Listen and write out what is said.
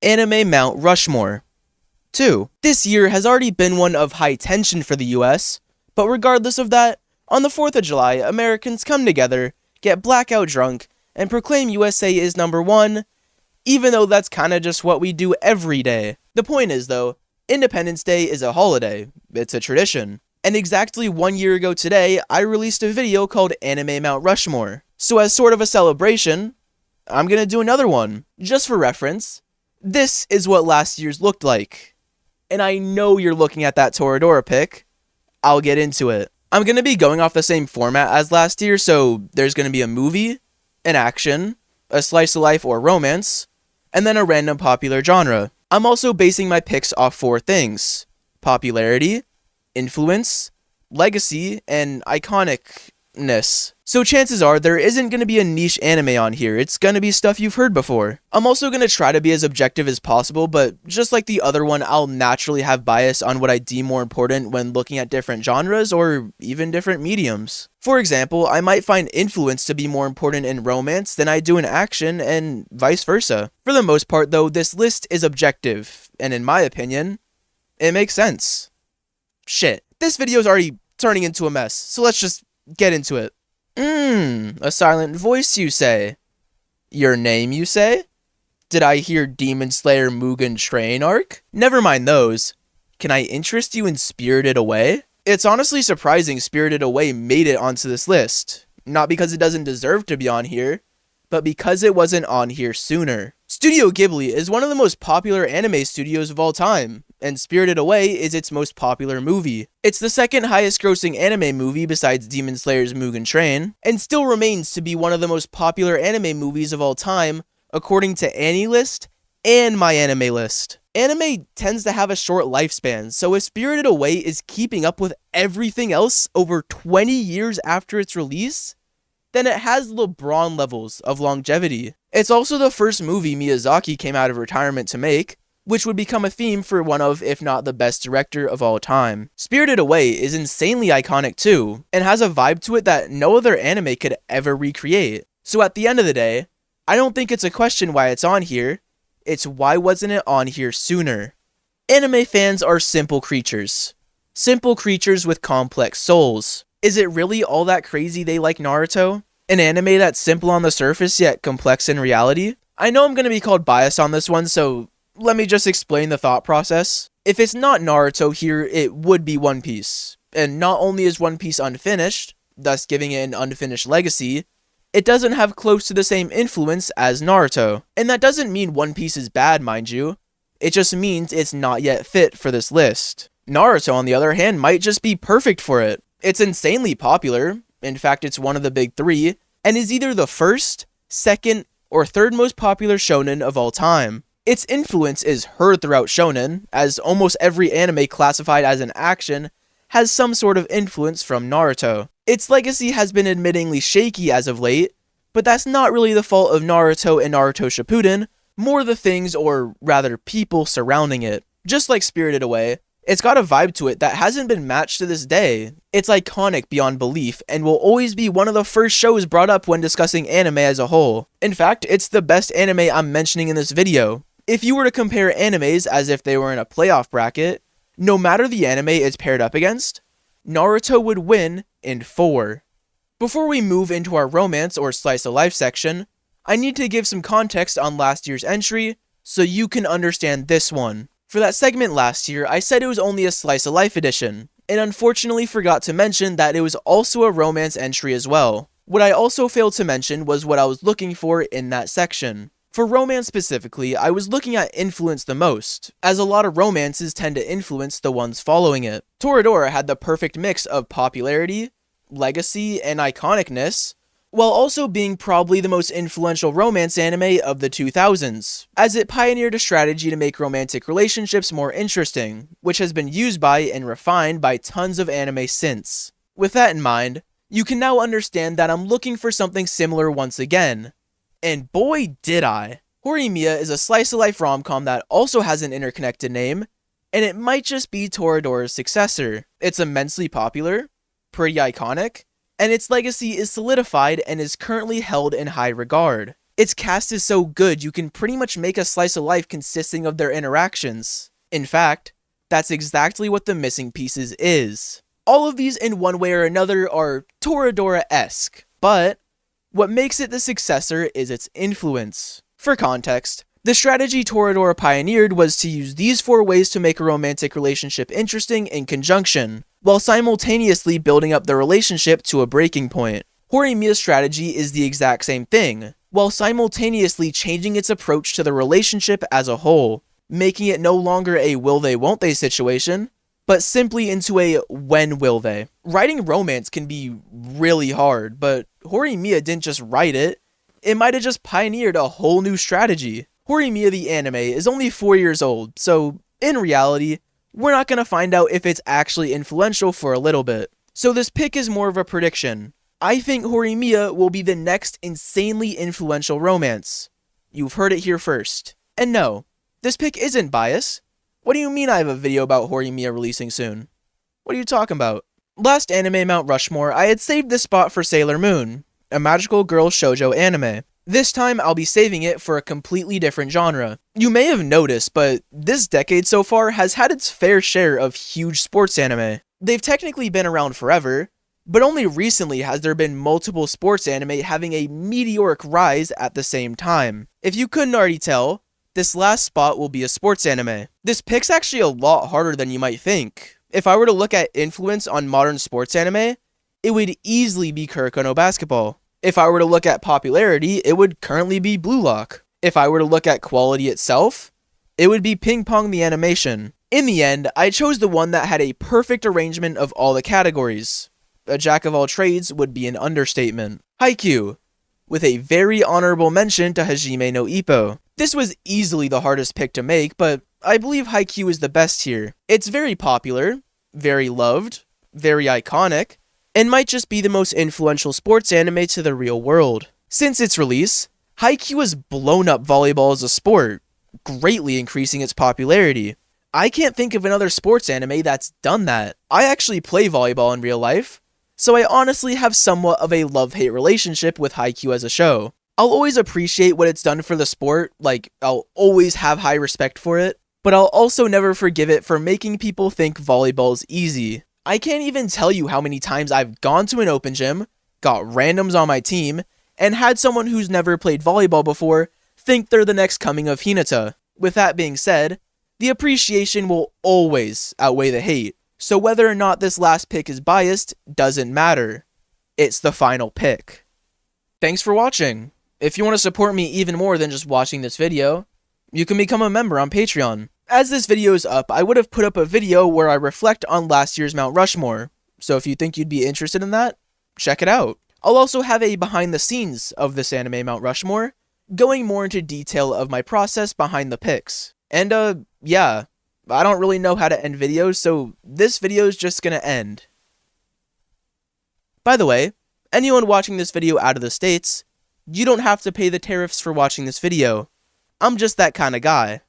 Anime Mount Rushmore. 2. This year has already been one of high tension for the US, but regardless of that, on the 4th of July, Americans come together, get blackout drunk, and proclaim USA is number one, even though that's kinda just what we do every day. The point is though, Independence Day is a holiday, it's a tradition. And exactly 1 year ago today, I released a video called Anime Mount Rushmore. So as sort of a celebration, I'm gonna do another one. Just for reference, this is what last year's looked like. And I know you're looking at that Toradora pic. I'll get into it. I'm gonna be going off the same format as last year, so there's gonna be a movie, an action, a slice of life or romance, and then a random popular genre. I'm also basing my picks off 4 things: popularity, influence, legacy, and iconicness. So chances are there isn't going to be a niche anime on here, it's going to be stuff you've heard before. I'm also going to try to be as objective as possible, but just like the other one, I'll naturally have bias on what I deem more important when looking at different genres or even different mediums. For example, I might find influence to be more important in romance than I do in action, and vice versa. For the most part though, this list is objective, and in my opinion, it makes sense. Shit, this video's already turning into a mess, so let's just get into it. A silent voice, you say? Your name, you say? Did I hear Demon Slayer Mugen Train arc? Never mind those. Can I interest you in Spirited Away? It's honestly surprising Spirited Away made it onto this list. Not because it doesn't deserve to be on here, but because it wasn't on here sooner. Studio Ghibli is one of the most popular anime studios of all time, and Spirited Away is its most popular movie. It's the second highest grossing anime movie besides Demon Slayer's Mugen Train, and still remains to be one of the most popular anime movies of all time, according to AniList and MyAnimeList. Anime tends to have a short lifespan, so if Spirited Away is keeping up with everything else over 20 years after its release, then it has LeBron levels of longevity. It's also the first movie Miyazaki came out of retirement to make, which would become a theme for one of, if not the best director of all time. Spirited Away is insanely iconic too, and has a vibe to it that no other anime could ever recreate. So at the end of the day, I don't think it's a question why it's on here, it's why wasn't it on here sooner. Anime fans are simple creatures. Simple creatures with complex souls. Is it really all that crazy they like Naruto? An anime that's simple on the surface yet complex in reality? I know I'm going to be called biased on this one, so let me just explain the thought process. If it's not Naruto here, it would be One Piece. And not only is One Piece unfinished, thus giving it an unfinished legacy, it doesn't have close to the same influence as Naruto. And that doesn't mean One Piece is bad, mind you. It just means it's not yet fit for this list. Naruto, on the other hand, might just be perfect for it. It's insanely popular, in fact it's one of the big 3, and is either the first, second, or third most popular shonen of all time. Its influence is heard throughout shonen, as almost every anime classified as an action has some sort of influence from Naruto. Its legacy has been admittingly shaky as of late, but that's not really the fault of Naruto and Naruto Shippuden, more the things, or rather people, surrounding it. Just like Spirited Away, it's got a vibe to it that hasn't been matched to this day. It's iconic beyond belief, and will always be one of the first shows brought up when discussing anime as a whole. In fact, it's the best anime I'm mentioning in this video. If you were to compare animes as if they were in a playoff bracket, no matter the anime it's paired up against, Naruto would win in 4. Before we move into our romance or slice of life section, I need to give some context on last year's entry, so you can understand this one. For that segment last year, I said it was only a slice of life edition, and unfortunately forgot to mention that it was also a romance entry as well. What I also failed to mention was what I was looking for in that section. For romance specifically, I was looking at influence the most, as a lot of romances tend to influence the ones following it. Toradora had the perfect mix of popularity, legacy, and iconicness, while also being probably the most influential romance anime of the 2000s, as it pioneered a strategy to make romantic relationships more interesting, which has been used by and refined by tons of anime since. With that in mind, you can now understand that I'm looking for something similar once again. And boy did I! Horimiya is a slice-of-life rom-com that also has an interconnected name, and it might just be Toradora's successor. It's immensely popular, pretty iconic, and its legacy is solidified and is currently held in high regard. Its cast is so good you can pretty much make a slice of life consisting of their interactions. In fact, that's exactly what The Missing Pieces is. All of these in one way or another are Toradora-esque, but what makes it the successor is its influence. For context, the strategy Toradora pioneered was to use these 4 ways to make a romantic relationship interesting in conjunction, while simultaneously building up the relationship to a breaking point. Horimiya's strategy is the exact same thing, while simultaneously changing its approach to the relationship as a whole, making it no longer a will they won't they situation, but simply into a when will they. Writing romance can be really hard, but Horimiya didn't just write it, it might have just pioneered a whole new strategy. Horimiya the anime is only 4 years old, so in reality, we're not going to find out if it's actually influential for a little bit. So this pick is more of a prediction. I think Horimiya will be the next insanely influential romance. You've heard it here first. And no, this pick isn't biased. What do you mean I have a video about Horimiya releasing soon? What are you talking about? Last anime Mount Rushmore, I had saved this spot for Sailor Moon, a magical girl shoujo anime. This time, I'll be saving it for a completely different genre. You may have noticed, but this decade so far has had its fair share of huge sports anime. They've technically been around forever, but only recently has there been multiple sports anime having a meteoric rise at the same time. If you couldn't already tell, this last spot will be a sports anime. This pick's actually a lot harder than you might think. If I were to look at influence on modern sports anime, it would easily be Kuroko no Basketball. If I were to look at popularity, it would currently be Blue Lock. If I were to look at quality itself, it would be Ping Pong the Animation. In the end, I chose the one that had a perfect arrangement of all the categories. A jack of all trades would be an understatement. Haikyuu, with a very honorable mention to Hajime no Ippo. This was easily the hardest pick to make, but I believe Haikyuu is the best here. It's very popular, very loved, very iconic, and might just be the most influential sports anime to the real world. Since its release, Haikyuu has blown up volleyball as a sport, greatly increasing its popularity. I can't think of another sports anime that's done that. I actually play volleyball in real life, so I honestly have somewhat of a love-hate relationship with Haikyuu as a show. I'll always appreciate what it's done for the sport, like I'll always have high respect for it, but I'll also never forgive it for making people think volleyball's easy. I can't even tell you how many times I've gone to an open gym, got randoms on my team, and had someone who's never played volleyball before think they're the next coming of Hinata. With that being said, the appreciation will always outweigh the hate, so whether or not this last pick is biased doesn't matter. It's the final pick. Thanks for watching. If you want to support me even more than just watching this video, you can become a member on Patreon. As this video is up, I would have put up a video where I reflect on last year's Mount Rushmore, so if you think you'd be interested in that, check it out. I'll also have a behind the scenes of this anime Mount Rushmore, going more into detail of my process behind the picks. And yeah, I don't really know how to end videos, so this video is just gonna end. By the way, anyone watching this video out of the States, you don't have to pay the tariffs for watching this video. I'm just that kind of guy.